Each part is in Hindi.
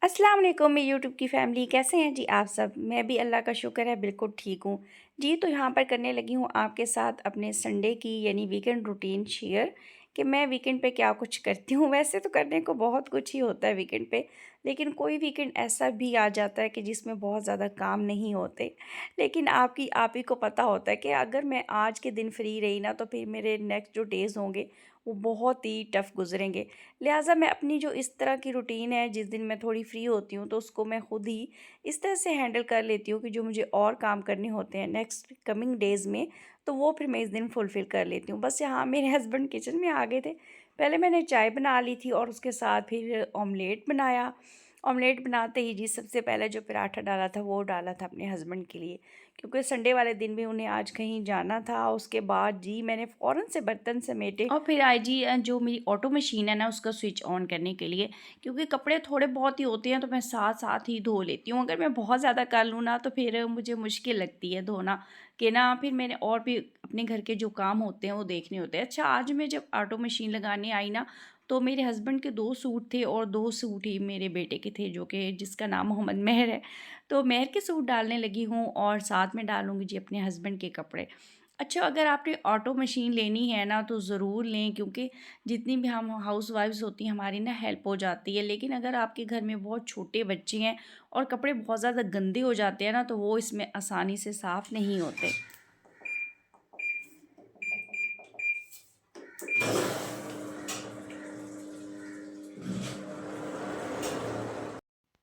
अस्सलाम वालेकुम मेरी यूट्यूब की फ़ैमिली, कैसे हैं जी आप सब। मैं भी अल्लाह का शुक्र है बिल्कुल ठीक हूँ जी। तो यहाँ पर करने लगी हूँ आपके साथ अपने संडे की यानी वीकेंड रूटीन शेयर कि मैं वीकेंड पे क्या कुछ करती हूँ। वैसे तो करने को बहुत कुछ ही होता है वीकेंड पे, लेकिन कोई वीकेंड ऐसा भी आ जाता है कि जिसमें बहुत ज़्यादा काम नहीं होते। लेकिन आप ही को पता होता है कि अगर मैं आज के दिन फ्री रही ना तो फिर मेरे नेक्स्ट जो डेज़ होंगे वो बहुत ही टफ़ गुजरेंगे। लिहाजा मैं अपनी जो इस तरह की रूटीन है, जिस दिन मैं थोड़ी फ्री होती हूँ तो उसको मैं खुद ही इस तरह से हैंडल कर लेती हूँ कि जो मुझे और काम करने होते हैं नेक्स्ट कमिंग डेज़ में, तो वो फिर मैं इस दिन फुलफ़िल कर लेती हूँ। बस यहाँ मेरे हस्बैंड किचन में आ गए थे। पहले मैंने चाय बना ली थी और उसके साथ फिर ऑमलेट बनाया। ऑमलेट बनाते ही जी सबसे पहले जो पराठा डाला था वो डाला था अपने हस्बैंड के लिए, क्योंकि संडे वाले दिन भी उन्हें आज कहीं जाना था। उसके बाद जी मैंने फ़ौरन से बर्तन समेटे और फिर आई जी जो मेरी ऑटो मशीन है ना उसका स्विच ऑन करने के लिए, क्योंकि कपड़े थोड़े बहुत ही होते हैं तो मैं साथ साथ ही धो लेती हूँ। अगर मैं बहुत ज़्यादा कर लूँ ना तो फिर मुझे मुश्किल लगती है धोना, कि ना फिर मैंने और भी अपने घर के जो काम होते हैं वो देखने होते हैं। अच्छा, आज मैं जब ऑटो मशीन लगाने आई ना तो मेरे हस्बैंड के 2 सूट थे और 2 सूट ही मेरे बेटे के थे, जो कि जिसका नाम मोहम्मद मेहर है। तो मेहर के सूट डालने लगी हूँ और साथ में डालूँगी जी अपने हस्बैंड के कपड़े। अच्छा, अगर आपने ऑटो मशीन लेनी है ना तो ज़रूर लें, क्योंकि जितनी भी हम हाउसवाइफ्स होती हैं हमारी ना हेल्प हो जाती है। लेकिन अगर आपके घर में बहुत छोटे बच्चे हैं और कपड़े बहुत ज़्यादा गंदे हो जाते हैं ना तो वो इसमें आसानी से साफ़ नहीं होते।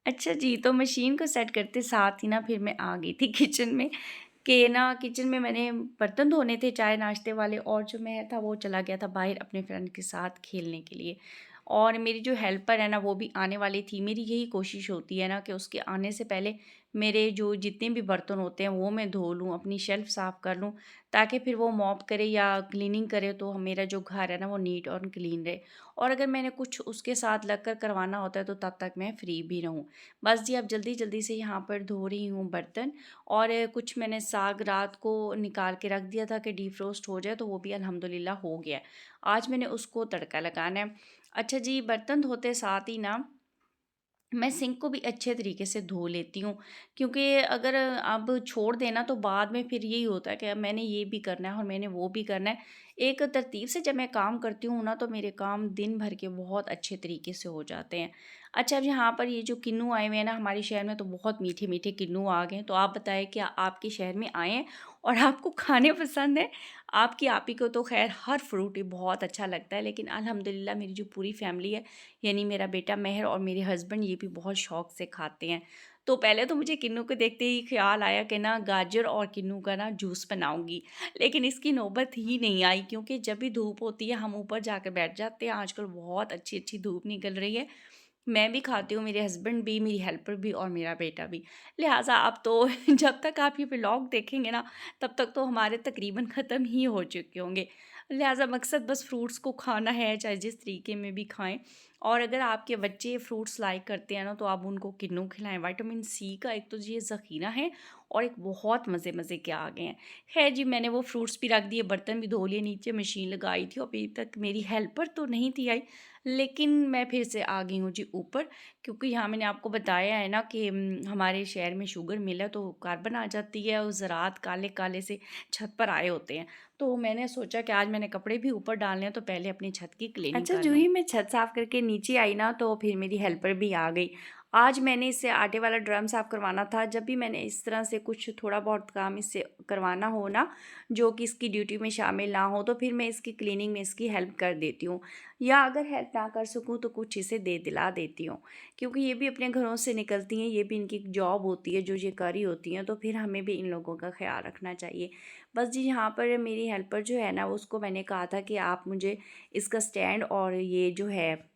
अच्छा जी, तो मशीन को सेट करते साथ ही ना फिर मैं आ गई थी किचन में, कि ना किचन में मैंने बर्तन धोने थे चाय नाश्ते वाले, और जो मैं था वो चला गया था बाहर अपने फ्रेंड के साथ खेलने के लिए। और मेरी जो हेल्पर है ना वो भी आने वाली थी। मेरी यही कोशिश होती है ना कि उसके आने से पहले मेरे जो जितने भी बर्तन होते हैं वो मैं धो लूँ, अपनी शेल्फ़ साफ़ कर लूँ, ताकि फिर वो मॉप करे या क्लीनिंग करे तो मेरा जो घर है ना वो नीट और क्लीन रहे। और अगर मैंने कुछ उसके साथ लग कर करवाना होता है तो तब तक मैं फ्री भी रहूँ। बस जी अब जल्दी-जल्दी से यहाँ पर धो रही हूँ बर्तन, और कुछ मैंने साग रात को निकाल के रख दिया था कि डिफ्रोस्ट हो जाए, तो वो भी अल्हम्दुलिल्लाह हो गया है। आज मैंने उसको तड़का लगाना है। अच्छा जी, बर्तन धोते साथ ही ना मैं सिंक को भी अच्छे तरीके से धो लेती हूँ, क्योंकि अगर अब छोड़ देना तो बाद में फिर यही होता है कि अब मैंने ये भी करना है और मैंने वो भी करना है। एक तरतीब से जब मैं काम करती हूँ ना तो मेरे काम दिन भर के बहुत अच्छे तरीके से हो जाते हैं। अच्छा, अब यहाँ पर ये जो किन्नू आए हुए हैं ना हमारे शहर में, तो बहुत मीठे मीठे किन्नू आ गए हैं। तो आप बताएं क्या आपके शहर में आए हैं और आपको खाने पसंद है? आपकी आप ही को तो खैर हर फ्रूट ही बहुत अच्छा लगता है, लेकिन अल्हम्दुलिल्लाह मेरी जो पूरी फैमिली है, यानी मेरा बेटा मेहर और मेरे हस्बैंड, ये भी बहुत शौक से खाते हैं। तो पहले तो मुझे किन्नू को देखते ही ख़्याल आया कि ना गाजर और किन्नू का ना जूस बनाऊँगी। लेकिन इसकी नौबत ही नहीं आई, क्योंकि जब भी धूप होती है हम ऊपर जाकर बैठ जाते हैं। आजकल बहुत अच्छी-अच्छी धूप निकल रही है। मैं भी खाती हूँ, मेरे हस्बैंड भी, मेरी हेल्पर भी और मेरा बेटा भी। लिहाज़ा अब तो जब तक आप ये व्लॉग देखेंगे ना तब तक तो हमारे तकरीबन ख़त्म ही हो चुके होंगे। लिहाज़ा मकसद बस फ्रूट्स को खाना है, चाहे जिस तरीके में भी खाएँ। और अगर आपके बच्चे फ्रूट्स लाइक करते हैं ना तो आप उनको किन्नू खिलाएँ। विटामिन सी का एक तो ये ज़ख़ीरा है और एक बहुत मज़े-मज़े के आ गए हैं। ख़ैर जी, मैंने वो फ्रूट्स भी रख दिए, बर्तन भी धो लिए, नीचे मशीन लगाई थी और अभी तक मेरी हेल्पर तो नहीं थी आई, लेकिन मैं फिर से आ गई हूँ जी ऊपर, क्योंकि यहाँ मैंने आपको बताया है ना कि हमारे शहर में शुगर मिल है तो कार्बन आ जाती है और ज़रात काले-काले से छत पर आए होते हैं। तो मैंने सोचा कि आज मैंने कपड़े भी ऊपर डालने हैं तो पहले अपनी छत की क्लीनिंग अच्छा, कर जो लूँ। ही मैं छत साफ़ करके नीचे आई ना तो फिर मेरी हेल्पर भी आ गई। आज मैंने इससे आटे वाला ड्रम साफ़ करवाना था। जब भी मैंने इस तरह से कुछ थोड़ा बहुत काम इससे करवाना हो ना, जो कि इसकी ड्यूटी में शामिल ना हो, तो फिर मैं इसकी क्लीनिंग में इसकी हेल्प कर देती हूँ, या अगर हेल्प ना कर सकूँ तो कुछ इसे दे दिला देती हूँ। क्योंकि ये भी अपने घरों से निकलती हैं, ये भी इनकी एक जॉब होती है जो ये कर रही होती हैं, तो फिर हमें भी इन लोगों का ख़्याल रखना चाहिए। बस जी, यहाँ पर मेरी हेल्पर जो है ना उसको मैंने कहा था कि आप मुझे इसका स्टैंड और ये जो है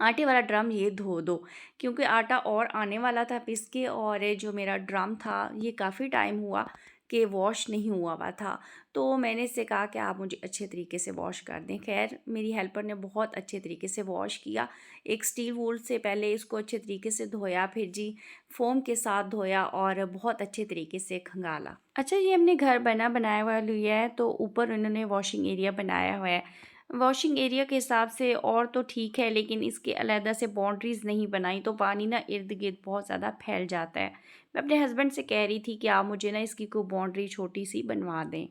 आटे वाला ड्रम ये धो दो, क्योंकि आटा और आने वाला था पीस के, और ये जो मेरा ड्रम था ये काफ़ी टाइम हुआ कि वॉश नहीं हुआ था। तो मैंने इससे कहा कि आप मुझे अच्छे तरीके से वॉश कर दें। खैर मेरी हेल्पर ने बहुत अच्छे तरीके से वॉश किया। एक स्टील वूल से पहले इसको अच्छे तरीके से धोया, फिर जी फोम के साथ धोया और बहुत अच्छे तरीके से खंगाला। अच्छा, ये हमने घर बनाया हुआ लिया है, तो ऊपर उन्होंने वॉशिंग एरिया बनाया हुआ है। वॉशिंग एरिया के हिसाब से और तो ठीक है, लेकिन इसके अलहदा से बाउंड्रीज़ नहीं बनाई तो पानी ना इर्द-गिर्द बहुत ज़्यादा फैल जाता है। मैं अपने हस्बैंड से कह रही थी कि आप मुझे ना इसकी कोई बाउंड्री छोटी-सी बनवा दें।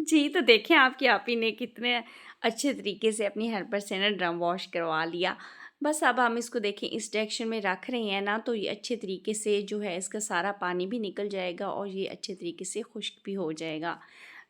जी, तो देखें आपकी आपी ने कितने अच्छे तरीके से अपनी हेल्पर से ना ड्रम वॉश करवा लिया। बस अब हम इसको देखें इस डायरेक्शन में रख रहे हैं ना, तो ये अच्छे तरीके से जो है इसका सारा पानी भी निकल जाएगा और ये अच्छे तरीके से खुश्क भी हो जाएगा।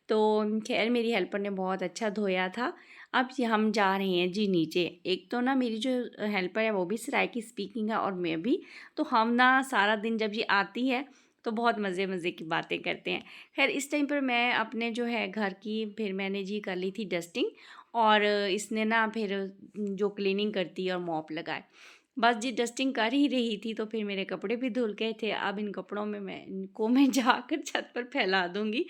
तो ख़ैर मेरी हेल्पर ने बहुत अच्छा धोया था। अब ये हम जा रहे हैं जी नीचे। एक तो ना मेरी जो हेल्पर है वो भी सराइकी स्पीकिंग है और मैं भी, तो हम ना सारा दिन जब ये आती है तो बहुत मज़े-मज़े की बातें करते हैं। ख़ैर इस टाइम पर मैं अपने जो है घर की फिर मैंने जी कर ली थी डस्टिंग और इसने ना फिर जो क्लीनिंग करती है और मॉप लगाए। बस जी डस्टिंग कर ही रही थी तो फिर मेरे कपड़े भी धुल गए थे। अब इन कपड़ों में मैं जाकर छत पर फैला दूँगी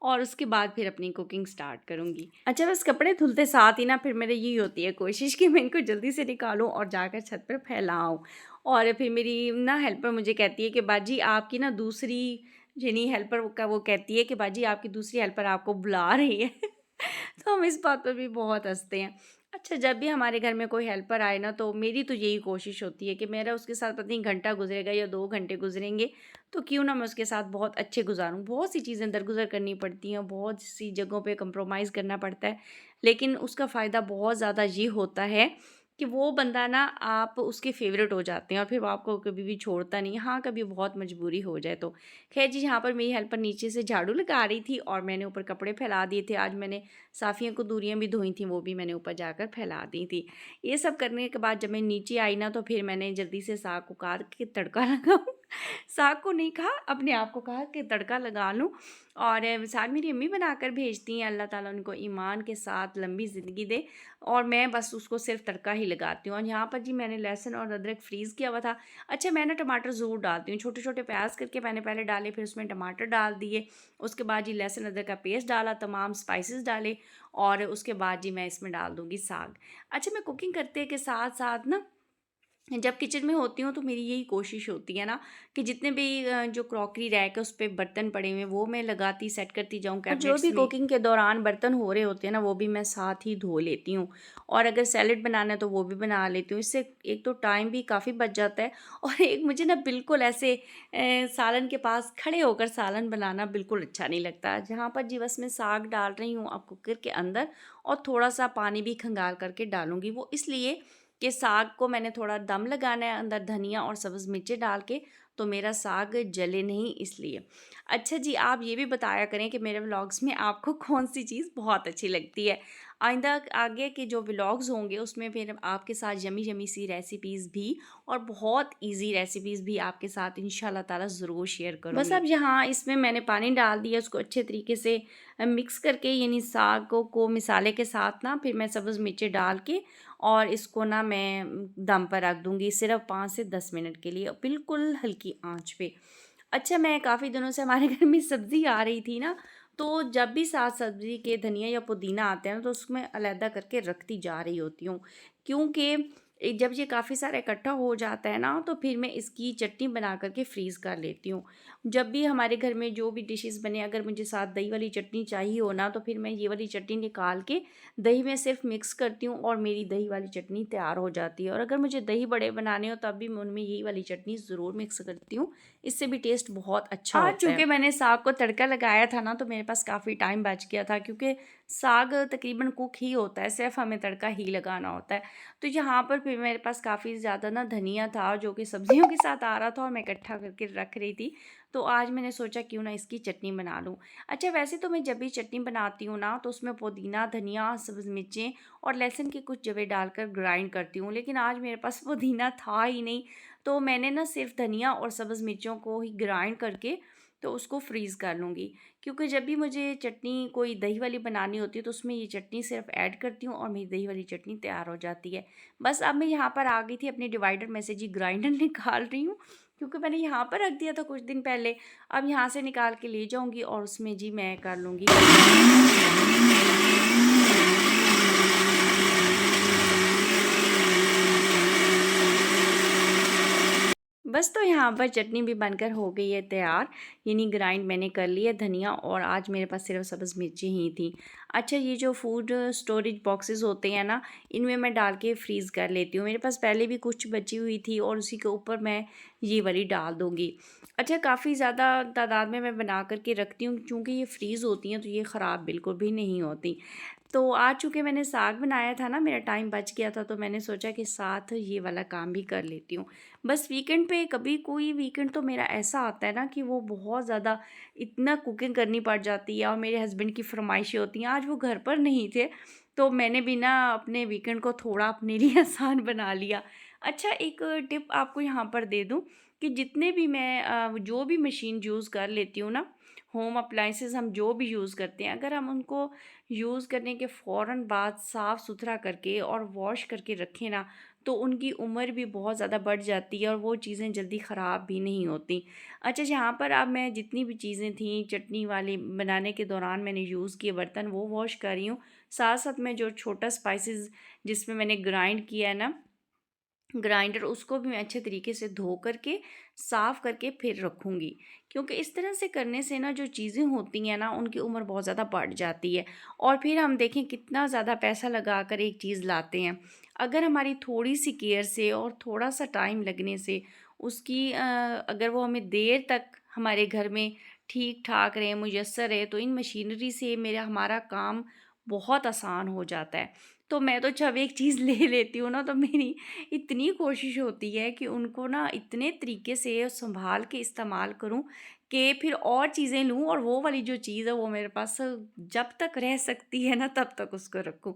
और उसके बाद फिर अपनी कुकिंग स्टार्ट करूँगी। अच्छा, बस कपड़े धुलते साथ ही ना फिर मेरी यही होती है कोशिश कि मैं इनको जल्दी से निकालूँ और जाकर छत पर फैलाऊँ। और फिर मेरी ना हेल्पर मुझे कहती है कि बाजी आपकी ना दूसरी जिनी हेल्पर का वो कहती है कि बाजी आपकी दूसरी हेल्पर आपको बुला रही है। तो हम इस बात पर भी बहुत हँसते हैं। अच्छा, जब भी हमारे घर में कोई हेल्पर आए ना तो मेरी तो यही कोशिश होती है कि मेरा उसके साथ पता नहीं घंटा गुज़रेगा या 2 घंटे गुज़रेंगे, तो क्यों ना मैं उसके साथ बहुत अच्छे गुज़ारूँ। बहुत सी चीज़ें दरगुज़र करनी पड़ती हैं, बहुत सी जगहों पे कंप्रोमाइज़ करना पड़ता है, लेकिन उसका फ़ायदा बहुत ज़्यादा ये होता है कि वो बंदा ना आप उसके फ़ेवरेट हो जाते हैं और फिर वो आपको कभी भी छोड़ता नहीं। हाँ, कभी बहुत मजबूरी हो जाए तो। ख़ैर जी, यहाँ पर मेरी हेल्पर नीचे से झाड़ू लगा रही थी और मैंने ऊपर कपड़े फैला दिए थे। आज मैंने साफ़िया को दूरियाँ भी धोई थी, वो भी मैंने ऊपर जाकर फैला दी थी। ये सब करने के बाद जब मैं नीचे आई ना तो फिर मैंने जल्दी से साग को काट के तड़का लगाऊँ। साग को नहीं कहा, अपने आप को कहा कि तड़का लगा लूँ। और साग मेरी अम्मी बनाकर भेजती हैं, अल्लाह ताला उनको ईमान के साथ लंबी ज़िंदगी दे। और मैं बस उसको सिर्फ़ तड़का ही लगाती हूँ। और यहाँ पर जी मैंने लहसुन और अदरक फ्रीज़ किया हुआ था। अच्छा, मैं ना टमाटर ज़रूर डालती हूँ, छोटे-छोटे प्याज़ करके मैंने पहले डाले, फिर उसमें टमाटर डाल दिए। उसके बाद जी लहसुन अदरक का पेस्ट डाला, तमाम स्पाइसेस डाले और उसके बाद जी मैं इसमें डाल दूँगी साग। अच्छा, मैं कुकिंग करते के साथ-साथ ना जब किचन में होती हूँ तो मेरी यही कोशिश होती है ना कि जितने भी जो क्रॉकरी रैक है उस पे बर्तन पड़े हुए हैं वो मैं लगाती सेट करती जाऊँ और जो भी कैबिनेट्स में। कुकिंग के दौरान बर्तन हो रहे होते हैं ना वो भी मैं साथ ही धो लेती हूँ। और अगर सैलेड बनाना है तो वो भी बना लेती हूँ। इससे एक तो टाइम भी काफ़ी बच जाता है और एक मुझे ना बिल्कुल ऐसे सालन के पास खड़े होकर सालन बनाना बिल्कुल अच्छा नहीं लगता। जहाँ पर जी बस मैं साग डाल रही हूँ अब कुकर के अंदर और थोड़ा सा पानी भी खंगाल करके डालूँगी। वो इसलिए कि साग को मैंने थोड़ा दम लगाना है अंदर धनिया और सब्ज़ मिर्चें डाल के, तो मेरा साग जले नहीं इसलिए। अच्छा जी, आप ये भी बताया करें कि मेरे व्लॉग्स में आपको कौन-सी चीज़ बहुत अच्छी लगती है। आइंदा आगे के जो व्लॉग्स होंगे उसमें फिर आपके साथ यमी-यमी सी रेसिपीज़ भी और बहुत ईज़ी रेसिपीज़ भी आपके साथ इंशाल्लाह ताला ज़रूर शेयर करूँगी। बस अब यहाँ इसमें मैंने पानी डाल दिया, उसको अच्छे तरीके से मिक्स करके यानी साग को मिसाले के साथ ना फिर मैं सब्ज़ मिर्चें डाल के और इसको ना मैं दम पर रख दूँगी सिर्फ़ 5 से 10 मिनट के लिए, बिल्कुल हल्की आँच पे। अच्छा, मैं काफ़ी दिनों से हमारे घर में सब्ज़ी आ रही थी ना, तो जब भी साग सब्ज़ी के धनिया या पुदीना आते हैं ना, तो उसमें अलहदा करके रखती जा रही होती हूँ। क्योंकि जब ये काफ़ी सारा इकट्ठा हो जाता है ना, तो फिर मैं इसकी चटनी बना कर के फ्रीज़ कर लेती हूँ। जब भी हमारे घर में जो भी डिशेज़ बने, अगर मुझे साथ दही वाली चटनी चाहिए हो ना, तो फिर मैं ये वाली चटनी निकाल के दही में सिर्फ़ मिक्स करती हूँ और मेरी दही वाली चटनी तैयार हो जाती है। और अगर मुझे दही बड़े बनाने हो तब भी मैं उनमें यही वाली चटनी ज़रूर मिक्स करती हूँ, इससे भी टेस्ट बहुत अच्छा आज होता है। चूँकि मैंने साग को तड़का लगाया था ना, तो मेरे पास काफ़ी टाइम बच गया था क्योंकि साग तकरीबन कुक ही होता है, सिर्फ़ हमें तड़का ही लगाना होता है। तो यहाँ पर फिर मेरे पास काफ़ी ज़्यादा ना धनिया था जो कि सब्जियों के साथ आ रहा था और मैं इकट्ठा करके रख रही थी। तो आज मैंने सोचा क्यों ना इसकी चटनी बना लूँ। अच्छा, वैसे तो मैं जब भी चटनी बनाती हूँ ना तो उसमें पुदीना, धनिया, सब्ज़ मिर्चें और लहसुन की कुछ जवें डालकर ग्राइंड करती हूँ, लेकिन आज मेरे पास पुदीना था ही नहीं, तो मैंने ना सिर्फ़ धनिया और सब्ज़ मिर्चों को ही ग्राइंड करके तो उसको फ्रीज़ कर लूँगी, क्योंकि जब भी मुझे चटनी कोई दही वाली बनानी होती है तो उसमें ये चटनी सिर्फ ऐड करती हूँ और मेरी दही वाली चटनी तैयार हो जाती है। बस अब मैं यहाँ पर आ गई थी अपने डिवाइडर में से जी ग्राइंडर निकाल रही हूँ, क्योंकि मैंने यहाँ पर रख दिया था कुछ दिन पहले। अब यहाँ से निकाल के ले जाऊँगी और उसमें जी मैं कर लूँगी। बस तो यहाँ पर चटनी भी बनकर हो गई है तैयार, यानी ग्राइंड मैंने कर ली है धनिया, और आज मेरे पास सिर्फ सब्ज़ मिर्ची ही थी। अच्छा, ये जो फूड स्टोरेज बॉक्सेस होते हैं ना, इनमें मैं डाल के फ्रीज़ कर लेती हूँ। मेरे पास पहले भी कुछ बची हुई थी और उसी के ऊपर मैं ये वाली डाल दूँगी। अच्छा, काफ़ी ज़्यादा तादाद में मैं बना कर के रखती हूँ, चूँकि ये फ्रीज़ होती हैं तो ये ख़राब बिल्कुल भी नहीं होती। तो आज चूँकि मैंने साग बनाया था ना, मेरा टाइम बच गया था, तो मैंने सोचा कि साथ ये वाला काम भी कर लेती हूँ। बस वीकेंड पे कभी कोई वीकेंड तो मेरा ऐसा आता है ना कि वो बहुत ज़्यादा इतना कुकिंग करनी पड़ जाती है और मेरे हस्बैंड की फ़रमाइशें होती हैं। आज वो घर पर नहीं थे, तो मैंने भी ना अपने वीकेंड को थोड़ा अपने लिए आसान बना लिया। अच्छा, एक टिप आपको यहाँ पर दे दूँ कि जितने भी मैं जो भी मशीन यूज़ कर लेती हूँ ना, होम अप्लायंसेस हम जो भी यूज़ करते हैं, अगर हम उनको यूज़ करने के फ़ौरन बाद साफ़ सुथरा करके और वॉश करके रखें ना, तो उनकी उम्र भी बहुत ज़्यादा बढ़ जाती है और वो चीज़ें जल्दी ख़राब भी नहीं होती। अच्छा, यहाँ पर अब मैं जितनी भी चीज़ें थी चटनी वाली बनाने के दौरान मैंने यूज़ किए बर्तन वो वॉश कर रही हूँ। साथ-साथ में जो छोटा स्पाइसेस जिसमें मैंने ग्राइंड किया है ना, ग्राइंडर, उसको भी मैं अच्छे तरीके से धो करके साफ़ करके फिर रखूँगी, क्योंकि इस तरह से करने से ना जो चीज़ें होती हैं ना उनकी उम्र बहुत ज़्यादा बढ़ जाती है और फिर हम देखें कितना ज़्यादा पैसा लगा कर एक चीज़ लाते हैं। अगर हमारी थोड़ी सी केयर से और थोड़ा सा टाइम लगने से उसकी अगर वो हमें देर तक हमारे घर में ठीक ठाक रहे, मुयस्सर रहे, तो इन मशीनरी से मेरा हमारा काम बहुत आसान हो जाता है। तो मैं तो जब एक चीज़ ले लेती हूँ ना, तो मेरी इतनी कोशिश होती है कि उनको ना इतने तरीके से संभाल के इस्तेमाल करूँ कि फिर और चीज़ें लूँ और वो वाली जो चीज़ है वो मेरे पास जब तक रह सकती है ना तब तक उसको रखूँ।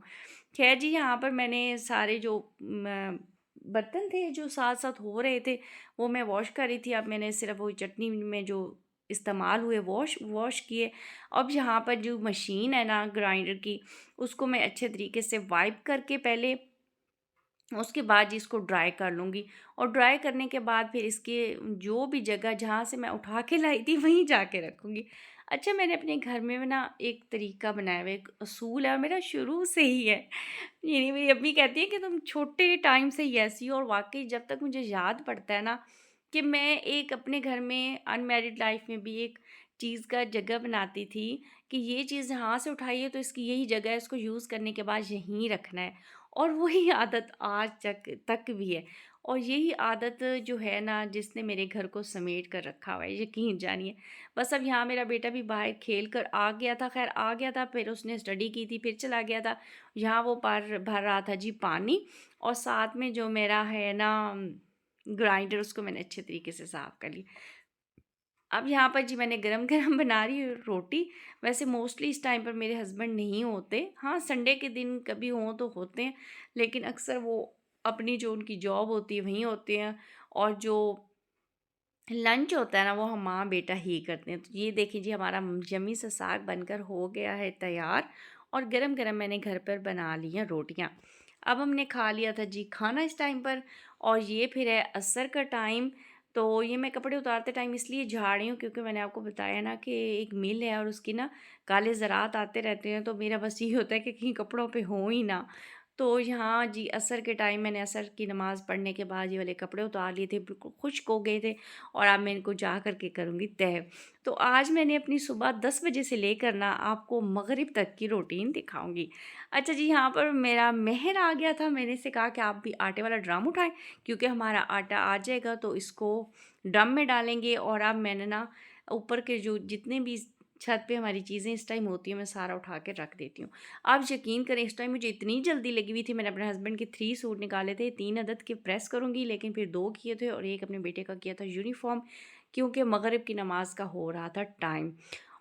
ख़ैर जी, यहाँ पर मैंने सारे जो बर्तन थे जो साथ-साथ हो रहे थे वो मैं वॉश कर रही थी। अब मैंने सिर्फ़ वही चटनी में जो इस्तेमाल हुए वॉश वॉश किए। अब यहाँ पर जो मशीन है ना ग्राइंडर की, उसको मैं अच्छे तरीके से वाइप करके पहले, उसके बाद जी इसको ड्राई कर लूँगी और ड्राई करने के बाद फिर इसके जो भी जगह जहाँ से मैं उठा के लाई थी वहीं जाके रखूँगी। अच्छा, मैंने अपने घर में ना एक तरीका बनाया हुआ है, एक असूल है और मेरा शुरू से ही है। यानी मेरी अम्मी कहती है कि तुम छोटे टाइम से ही ऐसी हो, और वाक़ई जब तक मुझे याद पड़ता है ना कि मैं एक अपने घर में अनमैरिड लाइफ़ में भी एक चीज़ का जगह बनाती थी कि ये चीज़ यहाँ से उठाई है तो इसकी यही जगह है, इसको यूज़ करने के बाद यहीं रखना है। और वही आदत आज तक भी है और यही आदत जो है ना जिसने मेरे घर को समेट कर रखा हुआ है, यकीन जानिए। बस अब यहाँ मेरा बेटा भी बाहर खेल कर आ गया था, खैर आ गया था, फिर उसने स्टडी की थी, फिर चला गया था। यहाँ वो भर भर रहा था जी पानी, और साथ में जो मेरा है ना ग्राइंडर, उसको मैंने अच्छे तरीके से साफ़ कर लिया। अब यहाँ पर जी मैंने गरम-गरम बना रही हूँ रोटी। वैसे मोस्टली इस टाइम पर मेरे हस्बैंड नहीं होते। हाँ, संडे के दिन कभी हों तो होते हैं, लेकिन अक्सर वो अपनी जो उनकी जॉब होती है वहीं होते हैं, और जो लंच होता है ना वो हम माँ-बेटा ही करते हैं। तो ये देखिए जी, हमारा यम्मी सा साग बनकर हो गया है तैयार और गरम-गरम मैंने घर पर बना ली हैं रोटियाँ। अब हमने खा लिया था जी खाना इस टाइम पर, और ये फिर है असर का टाइम। तो ये मैं कपड़े उतारते टाइम इसलिए झाड़ रही हूँ क्योंकि मैंने आपको बताया ना कि एक मिल है और उसकी ना काले ज़रात आते रहते हैं, तो मेरा बस ये होता है कि कहीं कपड़ों पे हों ही ना। तो यहाँ जी असर के टाइम मैंने असर की नमाज़ पढ़ने के बाद ये वाले कपड़े उतार लिए थे, बिल्कुल खुश्क हो गए थे, और अब मैं इनको जा कर के करूँगी तह। तो आज मैंने अपनी सुबह 10 बजे से लेकर ना आपको मग़रिब तक की रूटीन दिखाऊँगी। अच्छा जी, यहाँ पर मेरा मेहर आ गया था, मैंने इससे कहा कि आप भी आटे वाला ड्रम उठाएँ, क्योंकि हमारा आटा आ जाएगा तो इसको ड्रम में डालेंगे। और अब मैंने ना ऊपर के जो जितने भी छत पे हमारी चीज़ें इस टाइम होती हैं, मैं सारा उठा के रख देती हूँ। आप यकीन करें, इस टाइम मुझे इतनी जल्दी लगी हुई थी, मैंने अपने हस्बैंड के 3 सूट निकाले थे, 3 अदद के प्रेस करूँगी, लेकिन फिर 2 किए थे और 1 अपने बेटे का किया था यूनिफ़ॉर्म, क्योंकि मग़रिब की नमाज़ का हो रहा था टाइम।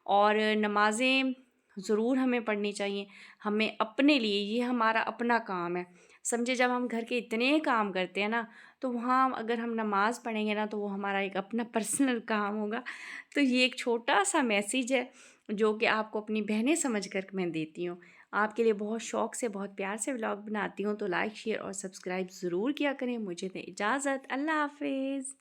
और नमाज़ें ज़रूर हमें पढ़नी चाहिए, हमें अपने लिए, ये हमारा अपना काम है। समझे जब हम घर के इतने काम करते हैं ना, तो वहाँ अगर हम नमाज़ पढ़ेंगे ना, तो वो हमारा एक अपना पर्सनल काम होगा। तो ये एक छोटा-सा मैसेज है, जो कि आपको अपनी बहनें समझ कर मैं देती हूँ। आपके लिए बहुत शौक़ से, बहुत प्यार से व्लॉग बनाती हूँ, तो लाइक, शेयर और सब्सक्राइब ज़रूर किया करें। मुझे दें इजाज़त। अल्लाह हाफ़िज़।